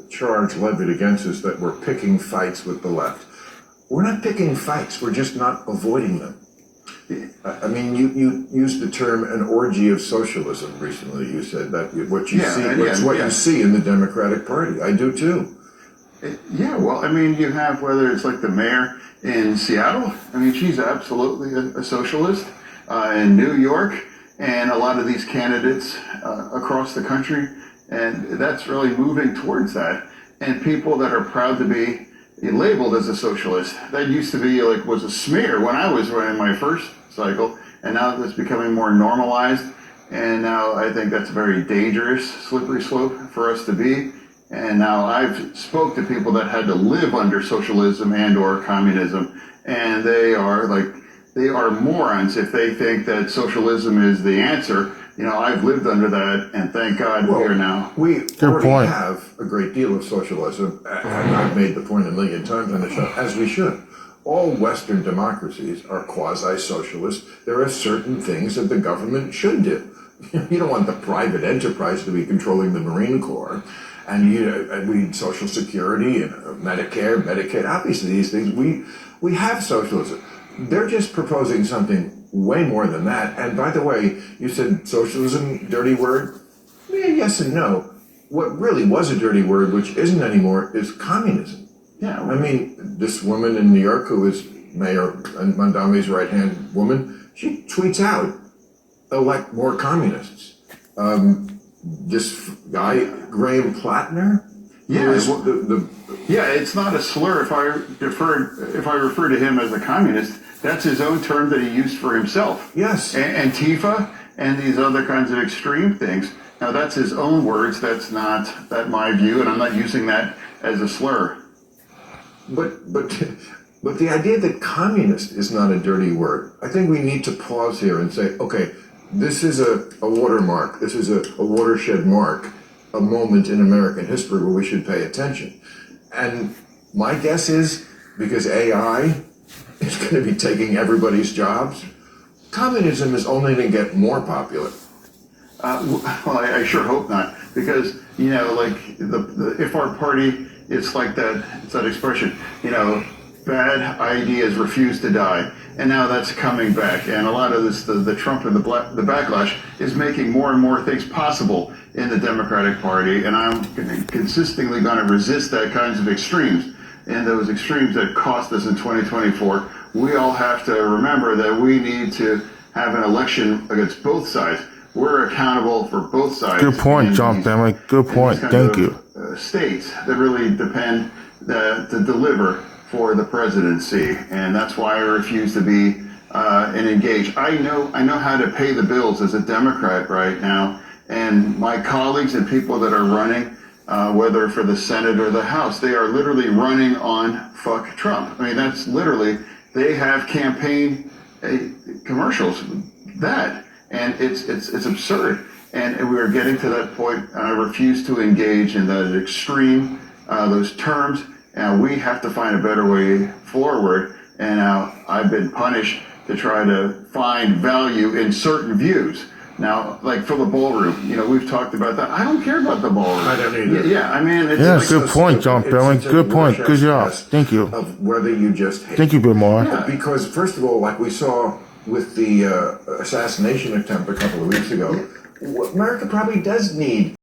charge levied against us that we're picking fights with the left. We're not picking fights, we're just not avoiding them. I mean, you used the term an orgy of socialism recently. You said that what you you see in the Democratic Party. I do too. Yeah, well, I mean, you have whether it's like the mayor in Seattle. I mean, she's absolutely a socialist. In New York, and a lot of these candidates across the country, and that's really moving towards that. And people that are proud to be labeled as a socialist, that used to be like was a smear when I was running my first cycle, and now that's becoming more normalized. And now I think that's a very dangerous, slippery slope for us to be. And now I've spoke to people that had to live under socialism and or communism, and they are morons if they think that socialism is the answer. You know, I've lived under that, and thank God we're now. We already have a great deal of socialism, and I've made the point a million times on the show, as we should. All Western democracies are quasi-socialist. There are certain things that the government should do. You don't want the private enterprise to be controlling the Marine Corps. And we need Social Security and Medicare, Medicaid. Obviously, these things, we have socialism. They're just proposing something way more than that. And by the way, you said socialism, dirty word? Yeah, yes and no. What really was a dirty word, which isn't anymore, is communism. Yeah, I mean, this woman in New York who is Mayor Mondami's right-hand woman, she tweets out, elect more communists. This guy, Graham Plattner? Yeah, it's not a slur if I refer to him as a communist. That's his own term that he used for himself. Yes. Antifa and these other kinds of extreme things. Now that's his own words. That's not my view, and I'm not using that as a slur. But the idea that communist is not a dirty word, I think we need to pause here and say, okay, this is a watermark. This is a watershed mark, a moment in American history where we should pay attention. And my guess is, because AI is going to be taking everybody's jobs, communism is only going to get more popular. Well, I sure hope not, because, you know, like, if our party, it's like it's that expression, you know, bad ideas refuse to die. And now that's coming back. And a lot of this, the Trump and the backlash is making more and more things possible in the Democratic Party. And I'm consistently going to resist that kinds of extremes. And those extremes that cost us in 2024, we all have to remember that we need to have an election against both sides. We're accountable for both sides. Good point, John Fetteraman. Good point. Thank you. States that really depend to deliver for the presidency, and that's why I refuse to be engaged. I know how to pay the bills as a Democrat right now, and my colleagues and people that are running, whether for the Senate or the House, they are literally running on fuck Trump. I mean, that's literally, they have campaign commercials, and it's absurd. And we are getting to that point, and I refuse to engage in that extreme, those terms. And we have to find a better way forward. And now I've been punished to try to find value in certain views. Now, like for the ballroom, you know, we've talked about that. I don't care about the ballroom. I don't either. Yeah, I mean, it's like good point, John Fetteraman. Good point. Good job. Thank you. Of whether you just hate. Thank you, Bill Maher. Yeah, because first of all, like we saw with the assassination attempt a couple of weeks ago, America probably does need